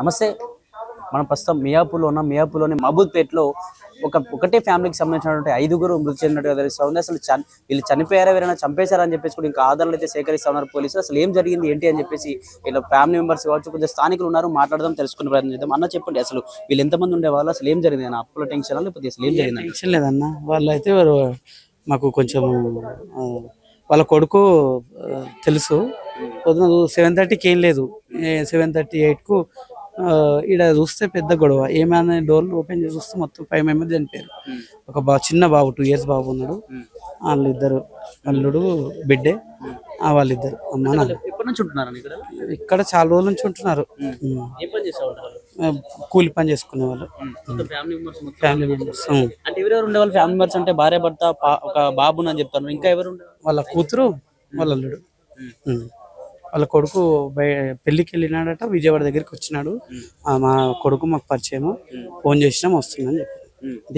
నమస్తే. మనం ప్రస్తుతం మియాపూర్లో ఉన్నాం. మియాపూర్లోని మహబూబ్పేటలో ఒకటే ఫ్యామిలీకి సంబంధించినటువంటి 5గురు మృతి చెందినట్టుగా తెలుస్తుంది. అసలు వీళ్ళు చనిపోయారా, ఎవరైనా చంపేశారని చెప్పేసి కూడా ఇంకా ఆధారాలు అయితే సేకరిస్తా ఉన్నారు పోలీసులు. అసలు ఏం జరిగింది ఏంటి అని చెప్పేసి వీళ్ళ ఫ్యామిలీ మెంబర్స్ కావచ్చు, కొంచెం స్థానికులు ఉన్నారు, మాట్లాడదాం, తెలుసుకునే ప్రయత్నం చేద్దాం. అన్న చెప్పండి, అసలు వీళ్ళు ఎంతమంది ఉండేవాళ్ళు, అసలు ఏం జరిగింది అన్న? అప్పుల టెన్షన్ లేకపోతే అసలు ఏం జరిగింది? టెన్షన్ లేదన్న. వాళ్ళైతే మాకు కొంచెం వాళ్ళ కొడుకు తెలుసు. పొద్దున 7:30కి ఏం లేదు, 7:30, 8కు ఈడ చూస్తే పెద్ద గొడవ. ఏమైనా డోర్లు ఓపెన్ చేసి చూస్తే మొత్తం 5 మెంబర్స్ చనిపోయారు. ఒక చిన్న బాబు 2 years బాబు ఉన్నాడు. వాళ్ళిద్దరు అల్లుడు బిడ్డే, వాళ్ళిద్దరు అమ్మ నాన్న. ఇక్కడ చాలా రోజుల నుంచి ఉంటున్నారు. కూలి పని చేసుకునే వాళ్ళు ఫ్యామిలీ మెంబర్స్. అంటే ఎవరెవరు ఉండేవాళ్ళు ఫ్యామిలీ మెంబర్స్? అంటే భార్య, భర్త, ఒక బాబు అని చెప్తాను. ఇంకా ఎవరు? వాళ్ళ కూతురు, వాళ్ళ అల్లుడు. వాళ్ళ కొడుకు పెళ్లికి వెళ్ళినాడట, విజయవాడ దగ్గరికి వచ్చినాడు. మా కొడుకు మాకు పరిచయము, ఫోన్ చేసినాం వస్తుందని చెప్పి.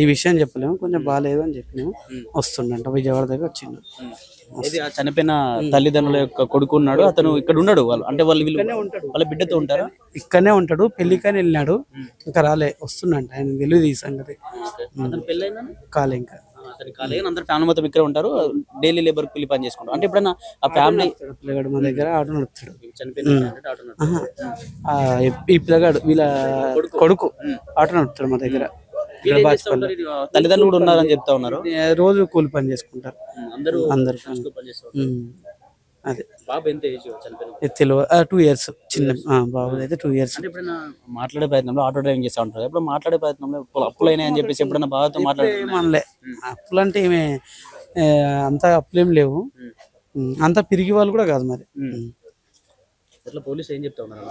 ఈ విషయం చెప్పలేము, కొంచెం బాగాలేదు అని చెప్పినాము. వస్తుండంట, విజయవాడ దగ్గర వచ్చిండు. చనిపోయిన తల్లిదండ్రుల యొక్క కొడుకు ఉన్నాడు, అతను ఇక్కడ ఉన్నాడు. వాళ్ళు అంటే వాళ్ళ బిడ్డతో ఉంటారా? ఇక్కడనే ఉంటాడు. పెళ్లికని వెళ్ళినాడు, ఇంకా రాలే, వస్తుండంట. ఆయన తెలియదు ఈ సంగతి. కాలే ఇంకా. అందరు ఫ్యామిలీ మొత్తం ఇక్కడ ఉంటారు, డైలీ లేబర్ కూలి పని చేసుకుంటారు. అంటే ఎప్పుడన్నా ఆ ఫ్యామిలీ పిల్లగాడు మా దగ్గర ఆటో నడుపుతాడు. ఈ పిల్లగాడు వీళ్ళ కొడుకు ఆటో నడుపుతాడు మా దగ్గర. తల్లిదండ్రులు కూడా ఉన్నారని చెప్తా ఉన్నారు. రోజు కూలి పని చేసుకుంటారు అందరు. అదే బాబు ఎంత ఏజ్ తెలియదు. 2 years చిన్న బాబు అయితే 2 years. ఎప్పుడైనా మాట్లాడే ప్రయత్నంలో ఆటో డ్రైవింగ్ చేస్తా ఉంటారు, ఎప్పుడు మాట్లాడే ప్రయత్నంలో అప్పులైనా అని చెప్పేసి ఎప్పుడైనా బాబాతో మాట్లాడలే. అప్పులు అంటే ఏమి అంత అప్పులేం లేవు, అంత పిరిగి వాళ్ళు కూడా కాదు మరి. పోలీసు ఏం చెప్తా ఉన్నారు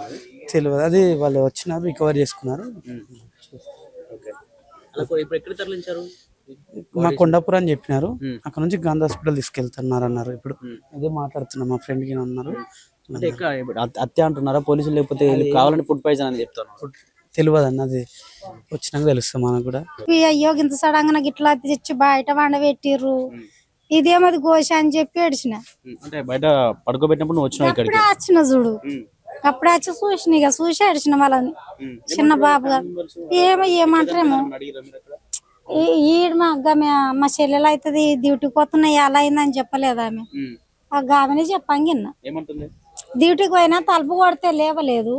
తెలియదు. అది వాళ్ళు వచ్చినారు, రికవర్ చేసుకున్నారు. ఇప్పుడు ఎక్కడ తరలించారు? మా కొండాపురం అని చెప్పినారు. అక్కడ నుంచి గాంధీ హాస్పిటల్ తీసుకెళ్తున్నారు అన్నారు. ఇప్పుడు అదే మాట్లాడుతున్నా, మా ఫ్రెండ్ కి అన్నారు. అంటే హత్య అంటున్నారా పోలీసులు, లేకపోతే కావాలని ఫుడ్ పాయిజన్ అని చెప్తాను? తెలియదు అన్న, అది వచ్చినాక తెలుస్తాం మనకు కూడా. అయ్యో ఇంత సడన్ గిట్లా తెచ్చి బయట వండబెట్టిర్రు, ఇదేమది గోష అని చెప్పి ఏడ్చిన. అంటే బయట పడుకోబెట్టినప్పుడు వచ్చిన చూడు, అప్పుడే వచ్చి చూసిన, ఇక చూసి ఏడ్చిన వాళ్ళని. చిన్న బాబు ఏమంటారేమో మా చెల్లెలు అవుతుంది డ్యూటీకి పోతున్నాయి, అలా అయిందని చెప్పలేదు ఆమె. ఆమెనే చెప్పంగిన్నా, డ్యూటీకి పోయినా తలుపు కొడితే లేవలేదు,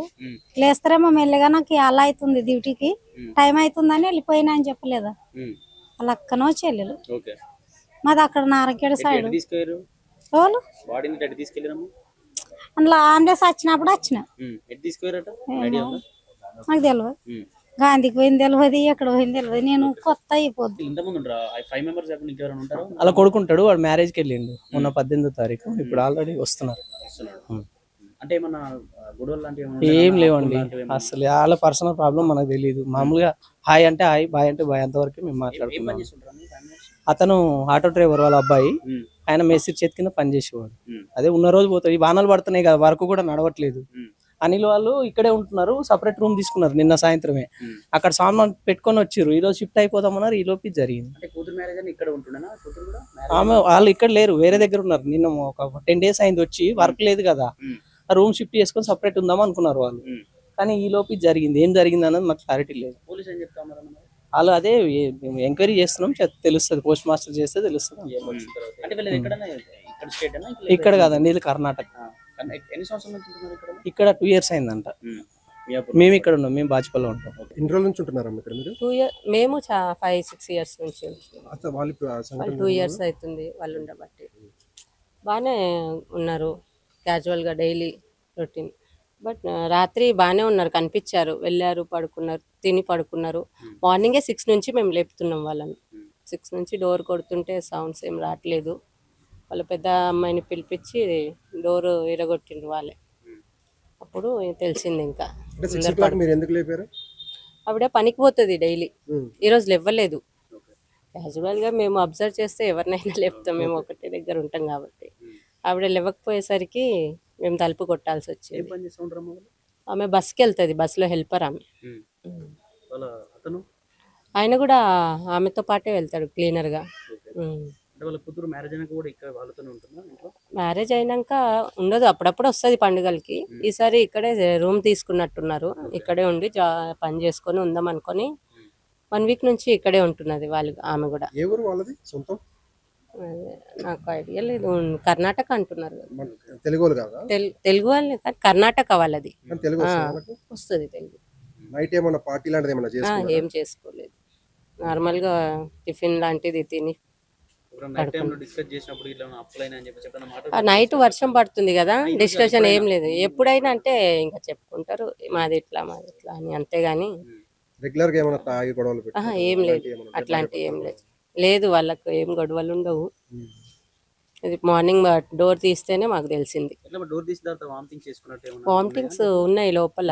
లేస్తారేమో మెల్లగా, నాకు అలా అవుతుంది డ్యూటీకి టైం అవుతుందని వెళ్ళిపోయినా అని చెప్పలేదా. వాళ్ళ అక్కనో చెల్లెలు. మాది అక్కడ నారకేడ సైడ్. అందులో ఆంబులెన్స్ వచ్చినప్పుడు వచ్చిన, నాకు తెలియదు. గాంధీకి పోయింది తెలియదు, ఎక్కడ పోయింది తెలియదు. నేను కొత్త అయిపోద్ది. అలా కొడుకుంటాడు, వాడు మ్యారేజ్కి వెళ్ళిండు మొన్న 18వ తారీఖు. ఇప్పుడు ఆల్రెడీ వస్తున్నారు. అంటే ఏం లేవండి అసలు. వాళ్ళ పర్సనల్ ప్రాబ్లం మనకు తెలియదు. మామూలుగా హాయ్ అంటే హాయ్, బాయ్ అంటే బాయ్, అంతవరకు మేము మాట్లాడుతున్నాం. అతను ఆటో డ్రైవర్, వాళ్ళ అబ్బాయి. ఆయన మేస్త్రి చేతి కింద పని చేసేవాడు. అదే ఉన్న రోజు పోతాడు. ఈ వానలు పడుతున్నాయి కదా, వరకు కూడా నడవట్లేదు. అనిల్ వాళ్ళు ఇక్కడే ఉంటున్నారు, సపరేట్ రూమ్ తీసుకున్నారు నిన్న సాయంత్రమే. అక్కడ సామాన్ పెట్టుకొని వచ్చారు, ఈ రోజు షిఫ్ట్ అయిపోదామన్నారు. ఈ లోపు జరిగింది. ఆమె వాళ్ళు ఇక్కడ లేరు, వేరే దగ్గర ఉన్నారు. నిన్న ఒక 10 days అయింది వచ్చి, వర్క్ లేదు కదా, రూమ్ షిఫ్ట్ చేసుకొని సపరేట్ ఉందాం అనుకున్నారు వాళ్ళు. కానీ ఈ లోపు జరిగింది. ఏం జరిగింది అన్నది మాకు క్లారిటీ లేదు. వాళ్ళు అదే ఎంక్వైరీ చేస్తున్నాం, తెలుస్తుంది. పోస్ట్ మాస్టర్ చేస్తే తెలుస్తుంది. ఇక్కడ కాదండి, ఇది కర్ణాటక. ఇక్కడ 2 years అయిందంట. మేము ఇక్కడ ఉన్నాం, మేము బాచిపల్లిలో ఉంటాం. ఎన్ని రోజుల నుంచి ఉంటున్నారా ఇక్కడ మీరు? మేము 5-6 years నుంచి 2 years అవుతుంది వాళ్ళు ఉండబట్టి. బాగానే ఉన్నారు, క్యాజువల్గా డైలీ రొటీన్. బట్ రాత్రి బాగానే ఉన్నారు, కనిపించారు, వెళ్ళారు, పడుకున్నారు, తిని పడుకున్నారు. మార్నింగే 6 నుంచి మేము లేపుతున్నాం వాళ్ళని. 6 నుంచి డోర్ కొడుతుంటే సౌండ్స్ ఏం రావట్లేదు. వాళ్ళ పెద్ద అమ్మాయిని పిలిపించి డోర్ ఇరగొట్టిండ్రు వాళ్ళే. అప్పుడు తెలిసింది. ఇంకా ఆవిడ పనికి పోతుంది డైలీ, ఈరోజు లేవ్వలేదు. క్యాజువల్గా మేము అబ్జర్వ్ చేస్తే ఎవరినైనా లేపుతాం, మేము ఒకటే దగ్గర ఉంటాం కాబట్టి. ఆవిడ లేవకపోయేసరికి మేము తలుపు కొట్టాల్సి వచ్చేది. ఆమె బస్కి వెళ్తుంది, బస్సులో హెల్పర్ ఆమె. ఆయన కూడా ఆమెతో పాటే వెళ్తాడు క్లీనర్గా. అంటే వాళ్ళ కూతురు మ్యారేజ్ అయినాక కూడా ఇక్కడ వాళ్ళతోనే ఉంటుందా ఇంట్లో? మ్యారేజ్ అయినాక ఉండదు, అప్పుడప్పుడు వస్తుంది పండుగలకి. ఈసారి ఇక్కడే రూమ్ తీసుకున్నట్టున్నారు, ఇక్కడే ఉండి పని చేసుకొని ఉందాం అనుకొని 1 వీక్ నుంచి ఇక్కడే ఉంటున్నది వాళ్ళు. ఆమె కూడా ఏ ఊరు వాళ్ళది సొంతం? అదే నాకు ఐడియా లేదు. కర్ణాటక అంటున్నారు కదా. తెలుగు వాళ్ళు కాదా? తెలుగు వాళ్ళే కానీ కర్ణాటక వాళ్ళది. తెలుగు వస్తుంది తెలుగు. నైట్ ఏమన్నా పార్టీ లాంటిది ఏమన్నా చేసుకున్నారా? ఏం చేసుకోలేదు, నార్మల్ గా టిఫిన్ లాంటిది తిని. నైట్ వర్షం పడుతుంది కదా, డిస్కషన్ ఏం లేదు. ఎప్పుడైనా అంటే ఇంకా చెప్పుకుంటారు మాది ఇట్లా అని, అంతేగాని రెగ్యులర్ గా ఏమన్నా తాగి గొడవలు పెట్టారా? ఏం లేదు, అట్లాంటివి ఏం లేదు. లేదు వాళ్ళకు ఏం గొడవలు ఉండవు. ఇది మార్నింగ్ డోర్ తీస్తేనే మాకు తెలిసింది. వామిటింగ్స్ ఉన్నాయి లోపల,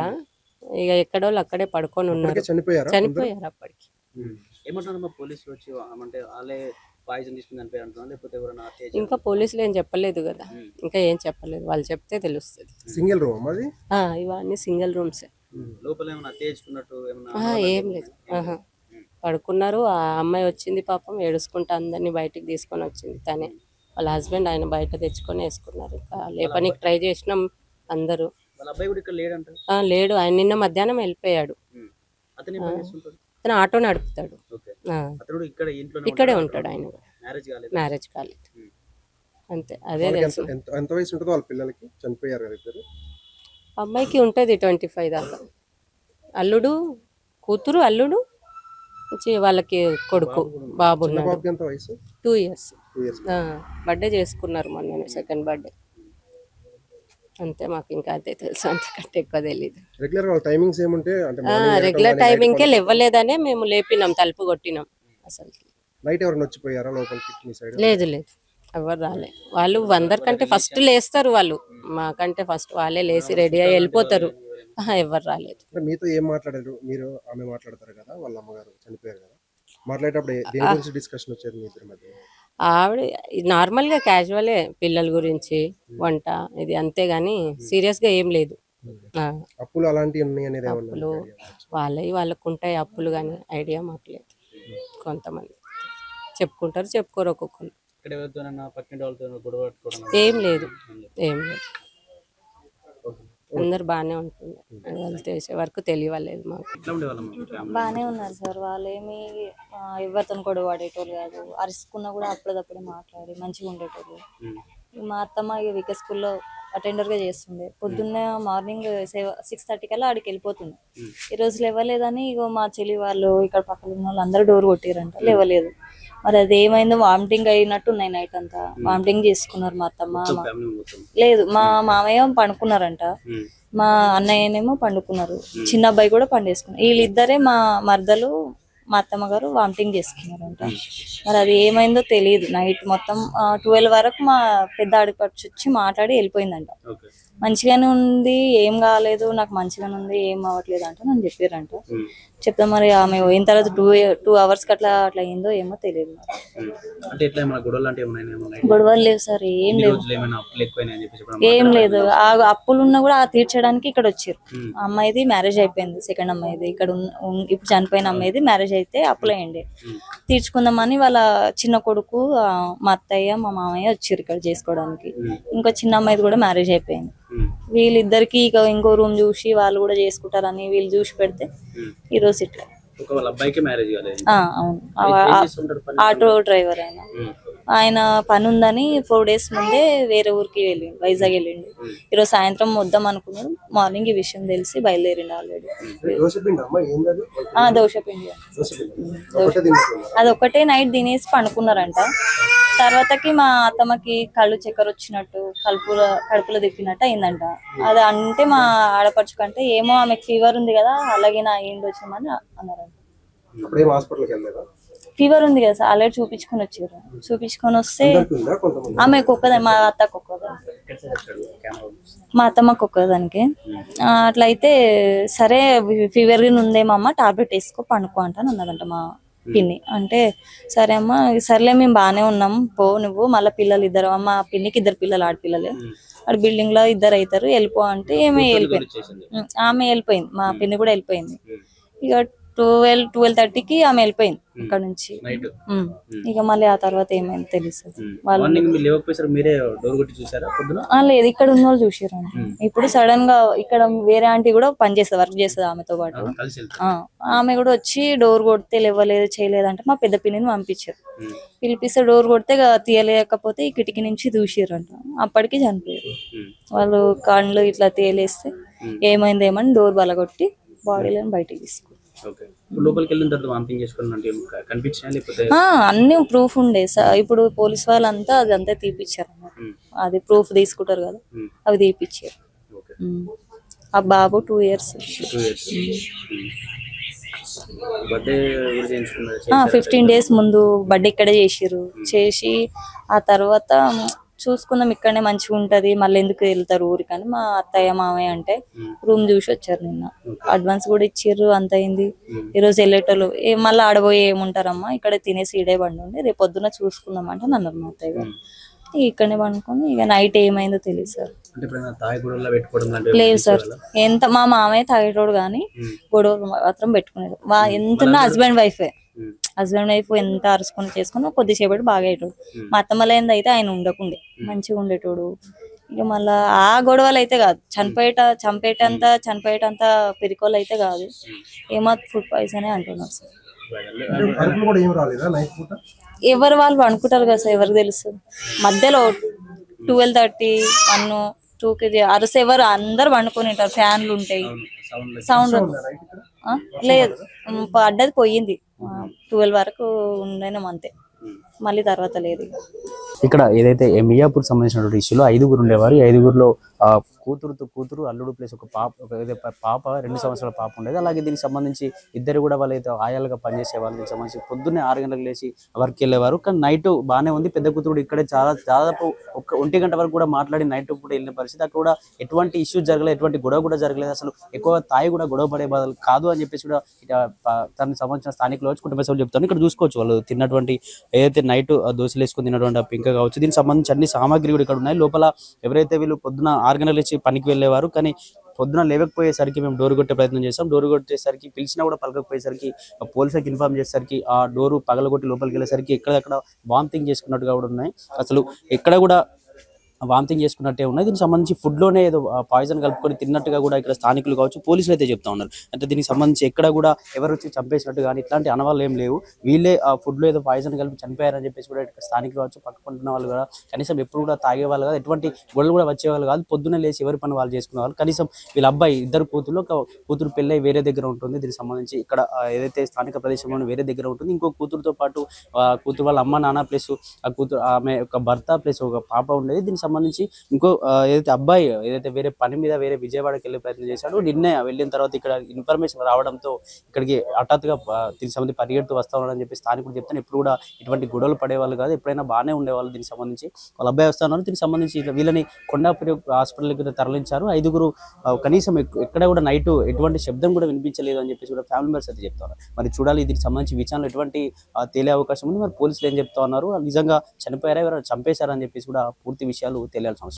ఇక ఎక్కడోళ్ళు అక్కడే పడుకొని ఉన్నారు. చనిపోయారు అప్పటికి. ఇంకా పోలీసులు ఏం చెప్పలేదు కదా, ఇంకా ఏం చెప్పలేదు. వాళ్ళు చెప్తే తెలుస్తుంది. సింగిల్ రూమ్ అది? ఇవన్నీ సింగిల్ రూమ్స్. ఏం లేదు, పడుకున్నారు. ఆ అమ్మాయి వచ్చింది పాపం, ఏడుచుకుంటా అందరినీ బయటికి తీసుకొని వచ్చింది తనే. వాళ్ళ హస్బెండ్ ఆయన బయట తెచ్చుకొని వేసుకున్నారు. ఇంకా లేపనికి ట్రై చేసినాం అందరూ. లేడు, ఆయన నిన్న మధ్యాహ్నం వెళ్ళిపోయాడు. అతను ఆటో నడుపుతాడు, ఇక్కడే ఉంటాడు. ఆయన మ్యారేజ్ కాలేదు అంతే. అదే తెలుసు. ఎంత వయసు ఉంటుందో వాళ్ళ పిల్లలకి? చనిపోయారు కదా ఇద్దరు. అమ్మాయికి ఉంటుంది 25 దాకా. అల్లుడు, కూతురు, అల్లుడు, వాళ్ళకి కొడుకు, బాబు ఉన్నాడు. 2 years. బర్త్డే చేసుకున్నారు మొన్న, సెకండ్ బర్త్డే. అంతే, మాకు ఇంకా అదే తెలుసు, అంతకంటే ఎక్కువ తెలీదు. రెగ్యులర్ టైమింగ్కే లేవలేదనే మేము లేపినాం, తలుపు కొట్టినాం. అసలు లేదు లేదు, ఎవరు రాలే. వాళ్ళు అందరికంటే ఫస్ట్ లేస్తారు, వాళ్ళు మాకంటే ఫస్ట్ వాళ్ళే లేచి రెడీ అయ్యి వెళ్ళిపోతారు. ఎవరు రాలేదు. మీతో ఏం మాట్లాడారు మీరు? ఆమె మాట్లాడతారు కదా, వాళ్ళ అమ్మగారు చనిపోయారు కదా, మాట్లాడేటప్పుడు దేని గురించి డిస్కషన్ వచ్చేది మీ ఇద్దరి మధ్య? ఆవిడ నార్మల్ గా క్యాజువలే, పిల్లల గురించి, వంట, ఇది అంతేగాని సీరియస్ గా ఏం లేదు. అప్పులు అలాంటివి ఉన్నాయి అనేది? అప్పులు వాళ్ళకు ఉంటాయి అప్పులు, కానీ ఐడియా మాకు లేదు. కొంతమంది చెప్పుకుంటారు, చెప్పుకోరు ఒక్కొక్కరు. ఏం లేదు, ఏం లేదు, అందరు బాగానే ఉంటుంది. వాళ్ళు చేసే వరకు తెలియలేదు మాకు. బాగానే ఉన్నారు సార్. వాళ్ళు ఏమి ఎవరితో గొడవ పడేటోళ్ళు కాదు, అరుచుకున్నా కూడా అప్పుడప్పుడే మాట్లాడి మంచిగా ఉండేటోళ్ళు. మా అత్తమ్మ వికే స్కూల్లో అటెండర్ గా చేస్తుండే. పొద్దున్న మార్నింగ్ 6:30 కల్లా ఆడికి వెళ్ళిపోతుంది. ఈ రోజు లేవలేదని ఇగో మా చెల్లి వాళ్ళు ఇక్కడ పక్కన ఉన్న వాళ్ళు అందరూ డోర్ కొట్టిరంట, లేవలేదు. మరి అది ఏమైందో, వామిటింగ్ అయినట్టు ఉన్నాయి. నైట్ అంతా వామిటింగ్ చేసుకున్నారు. మా అత్తమ్మ లేదు, మా మామయ్య పండుకున్నారంట, మా అన్నయ్యనేమో పండుకున్నారు, చిన్న అబ్బాయి కూడా పండేసుకున్నారు. వీళ్ళిద్దరే మా మరదలు, మా అత్తమ్మ గారు వామిటింగ్ చేసుకున్నారంట. మరి అది ఏమైందో తెలియదు. నైట్ మొత్తం 12 వరకు మా పెద్ద ఆడిపచ్చి వచ్చి మాట్లాడి వెళ్ళిపోయిందంట. మంచిగానే ఉంది, ఏం కాలేదు, నాకు మంచిగానే ఉంది, ఏం అవ్వట్లేదు అంట నన్ను చెప్పారంట. చెప్తా మరి ఆమె పోయిన తర్వాత 2 hours అట్లా అయిందో ఏమో తెలియదు. గొడవలు లేవు సార్, ఏం లేవు, ఏం లేదు. ఆ అప్పులు ఉన్నా కూడా తీర్చడానికి ఇక్కడ వచ్చారు. అమ్మాయిది మ్యారేజ్ అయిపోయింది, సెకండ్ అమ్మాయిది. ఇక్కడ ఇప్పుడు చనిపోయిన అమ్మాయిది మ్యారేజ్ అయితే అప్పులయ్యండి, తీర్చుకుందామని వాళ్ళ చిన్న కొడుకు, మా అత్తయ్య, మా మామయ్య వచ్చారు ఇక్కడ చేసుకోవడానికి. ఇంకో చిన్న అమ్మాయిది కూడా మ్యారేజ్ అయిపోయింది. వీళ్ళిద్దరికి ఇక ఇంకో రూమ్ చూసి వాళ్ళు కూడా చేసుకుంటారని వీళ్ళు చూసి పెడితే ఈ రోజు ఇట్లా. అవును, ఆటో డ్రైవర్ ఆయన పని ఉందని 4 days ముందే వేరే ఊరికి వెళ్ళిండు, వైజాగ్ వెళ్ళిండు. ఈరోజు సాయంత్రం వద్దాం అనుకున్నాడు. మార్నింగ్ ఈ విషయం తెలిసి బయలుదేరిండు ఆల్రెడీ. దోశపిండి అదొక్కటే నైట్ తినేసి పండుకున్నారంట. తర్వాతకి మా అత్తమ్మకి కళ్ళు చక్కెర వచ్చినట్టు, కడుపులో తిప్పినట్టు అయిందంట. అది అంటే మా ఆడపడుచు కంటే ఏమో ఆమెకు ఫీవర్ ఉంది కదా, అలాగే నా ఏంటి వచ్చామని అన్నారంట. ఫీవర్ ఉంది కదా సార్, ఆల్రెడీ చూపించుకొని వచ్చారు. చూపించుకొని వస్తే ఆమెకు ఒక్కదాని, మా అత్తకు ఒక్కదానికి, మా అత్తమ్మకు ఒక్కదానికి. అట్లయితే సరే ఫీవర్ ఉందేమమ్మ, టాబ్లెట్ వేసుకో పండుకో అంటాను అన్నదంట మా పిన్ని. అంటే సరే అమ్మ, సర్లే మేము బాగానే ఉన్నాం, పో నువ్వు. మళ్ళీ పిల్లలు ఇద్దరు, మా పిన్నికి 2 పిల్లలు, ఆడపిల్లలే. అక్కడ బిల్డింగ్ లో 2 అవుతారు, వెళ్ళిపో అంటే ఆమె వెళ్ళిపోయింది. మా పిన్ని కూడా వెళ్ళిపోయింది. ఇక 12:30కి ఆమె వెళ్ళిపోయింది ఇక్కడ నుంచి. నైట్ ఇక మళ్ళీ ఆ తర్వాత ఏమైంది తెలుసు వాళ్ళు. మార్నింగ్ మీరు లేవకపోయేసరికి మీరే డోర్ కొట్టి చూసారా పొద్దున? లేదు, ఇక్కడ ఉన్న వాళ్ళు చూసారండి. ఇప్పుడు సడన్ గా ఇక్కడ వేరే ఆంటీ కూడా పనిచేస్తుంది, వర్క్ చేస్తుంది ఆమెతో పాటు. కలిసి వెళ్తారు. ఆమె కూడా వచ్చి డోర్ కొడితే లేవలేదు చేయలేదు అంటే మా పెద్ద పిన్నిని పంపించారు. పిలిపిస్తే డోర్ కొడితే తీయలేకపోతే ఈ కిటికీ నుంచి చూసిర్రంట. అప్పటికి చనిపోయారు. వాళ్ళు కళ్ళు ఇట్లా తేలేస్తే ఏమైందేమని డోర్ బలగొట్టి బాడీలను బయటికి తీసుకున్నారు. లోపలికి వెళ్ళిన తర్వాత వామిటింగ్ చేసుకున్నట్టు కనిపించినా లేకపోతే అన్ని ప్రూఫ్ ఉండే ఇప్పుడు పోలీస్ వాళ్ళంతా అదంతా తీపిచ్చారు అన్నమాట. అది ప్రూఫ్ తీసుకుంటారు కదా, అవి తీపిచ్చారు. ఆ బాబు 2 years. 15 days ముందు బర్త్డే ఇక్కడే చేసిర్రు. చేసి ఆ తర్వాత చూసుకుందాం ఇక్కడనే మంచిగా ఉంటది, మళ్ళీ ఎందుకు వెళ్తారు ఊరికని మా అత్తయ్య మామయ్య అంటే రూమ్ చూసి వచ్చారు. నిన్న అడ్వాన్స్ కూడా ఇచ్చిర్రు, అంత అయింది. ఈ రోజు వెళ్ళేటోళ్ళు మళ్ళీ ఆడబోయి ఏముంటారమ్మా ఇక్కడ తినేసి ఈడే బండి ఉండి రేపు పొద్దున్న చూసుకుందాం అంటే నన్ను మా అత్తయ్య గారు. ఇక్కడనే పండుకొని ఇక నైట్ ఏమైందో తెలియదు సార్. లేదు సార్, ఎంత మా మామయ్య తాగేటోడు కానీ గొడవ మాత్రం పెట్టుకునేది. ఎంత హస్బెండ్ వైఫే, హస్బెండ్ వైఫ్ ఎంత అరుచుకొని చేసుకుని కొద్దిసేపటి బాగా అయ్యేటోడు. మా అత్తమ్మల అయితే ఆయన ఉండకుండే మంచిగా ఉండేటోడు. ఇక మళ్ళా ఆ గొడవలు అయితే కాదు, చనిపోయేటంత పిరికోళ్ళు అయితే కాదు. ఏమో ఫుడ్ పాయిజనే అంటున్నారు సార్. ఎవరు వాళ్ళు అనుకుంటారు కదా సార్, ఎవరికి తెలుసు. మధ్యలో 12:30, 1, 2కి అరస ఎవరు అందరు పండుకొని ఉంటారు. ఫ్యాన్లు ఉంటాయి, సౌండ్ లేదు. పడ్డది పోయింది 12 వరకు ఉండేనా అంతే, మళ్ళీ తర్వాత లేదు. ఇక్కడ ఏదైతే మియాపూర్ సంబంధించినటువంటి ఇష్యూలో 5గురు ఉండేవారు. 5గురులో కూతురు అల్లుడు ప్లస్ ఒక పాప 2 సంవత్సరాల పాప ఉండేది. అలాగే దీనికి సంబంధించి ఇద్దరు కూడా వాళ్ళైతే ఆయాలుగా పనిచేసే వాళ్ళు. దీనికి సంబంధించి పొద్దున్నే 6 గంటలకు లేచి వర్క్ వెళ్ళేవారు. కానీ నైట్ బాగానే ఉంది. పెద్ద కూతురు ఇక్కడే దాదాపు 1 గంట వరకు కూడా మాట్లాడి నైట్ కూడా వెళ్ళిన పరిస్థితి. అక్కడ కూడా ఎటువంటి ఇష్యూ జరగలేదు, ఎటువంటి గొడవ కూడా జరగలేదు. అసలు ఎక్కువ తాయి కూడా గొడవ పడే బాధలు కాదు అని చెప్పేసి కూడా తనకు సంబంధించిన స్థానికులు వచ్చి కుటుంబ సభ్యులు చెప్తాను. ఇక్కడ చూసుకోవచ్చు వాళ్ళు తిన్నటువంటి ఏదైతే నైట్ దోశలు వేసుకుని తిన్నటువంటి పింక కావచ్చు, దీనికి సంబంధించి అన్ని సామాగ్రి కూడా ఇక్కడ ఉన్నాయి. లోపల ఎవరైతే వీళ్ళు పొద్దున 6 గంటలకు లేచి పనికి వెళ్ళేవారు, కానీ పొద్దున లేవకపోయేసరికి మేము డోర్ కొట్టే ప్రయత్నం చేసాం. డోర్ కొట్టేసరికి పిలిచినా కూడా పలకపోయేసరికి పోలీసులకు ఇన్ఫార్మ్ చేసేసరికి ఆ డోరు పగలగొట్టి లోపలికి వెళ్ళేసరికి ఎక్కడెక్కడ వామిటింగ్ చేసుకున్నట్టుగా కూడా ఉన్నాయి. అసలు ఎక్కడ కూడా వామిటింగ్ చేసుకున్నట్టే ఉన్నాయి. దీనికి సంబంధించి ఫుడ్లోనే ఏదో పాయిజన్ కలుపుకొని తిన్నట్టుగా కూడా ఇక్కడ స్థానికులు కావచ్చు పోలీసులు అయితే చెప్తా ఉన్నారు. అంటే దీనికి సంబంధించి ఎక్కడ కూడా ఎవరు వచ్చి చంపేసినట్టు కానీ ఇట్లాంటి అనవాళ్ళు ఏం లేవు. వీళ్ళే ఆ ఫుడ్లో ఏదో పాయిజన్ కలిపి చనిపోయారని చెప్పేసి కూడా ఇక్కడ స్థానికులు కావచ్చు పక్కకుంటున్న వాళ్ళు కూడా కనీసం ఎప్పుడు కూడా తాగేవాళ్ళు కాదు, ఎటువంటి గొడవలు కూడా వచ్చేవాళ్ళు కాదు. పొద్దున్నే లేచి ఎవరి పని వాళ్ళు చేసుకునే వాళ్ళు. కనీసం వీళ్ళ అబ్బాయి 2 కూతుర్లు, ఒక కూతురు పెళ్ళై వేరే దగ్గర ఉంటుంది. దీనికి సంబంధించి ఇక్కడ ఏదైతే స్థానిక ప్రదేశంలో వేరే దగ్గర ఉంటుంది. ఇంకో కూతురుతో పాటు కూతురు వాళ్ళ అమ్మ నాన్న ప్లస్ ఆ కూతురు ఆమె ఒక భర్త ప్లస్ ఒక పాప ఉండేది. దీనికి సంబంధించి ఇంకో ఏదైతే అబ్బాయి ఏదైతే వేరే పని మీద వేరే విజయవాడకి వెళ్ళే ప్రయత్నం చేశాడు. నిన్నే వెళ్ళిన తర్వాత ఇక్కడ ఇన్ఫర్మేషన్ రావడంతో ఇక్కడికి హఠాత్తుగా దీనికి సంబంధించి పరిగెడుతూ వస్తా ఉన్నారని చెప్పి స్థానికులు చెప్తాను. ఎప్పుడు కూడా ఇటువంటి గొడవలు పడేవాళ్ళు కాదు, ఎప్పుడైనా బాగానే ఉండేవాళ్ళు. దీనికి సంబంధించి వాళ్ళ అబ్బాయి వస్తా ఉన్నారు. దీనికి సంబంధించి వీళ్ళని కొండాపురి హాస్పిటల్కి తరలించారు. 5గురు కనీసం ఎక్కడ కూడా నైట్ ఎటువంటి శబ్దం కూడా వినిపించలేదు అని చెప్పేసి కూడా ఫ్యామిలీ మెంబర్స్ అయితే చెప్తా ఉన్నారు. మరి చూడాలి దీనికి సంబంధించి విచారణలో ఎటువంటి తేలే అవకాశం ఉంది. మరి పోలీసులు ఏం చెప్తా ఉన్నారు, నిజంగా చనిపోయారా ఎవరైనా చంపేశారని చెప్పేసి కూడా పూర్తి విషయాలు తెలియాల్సిన అవసరం.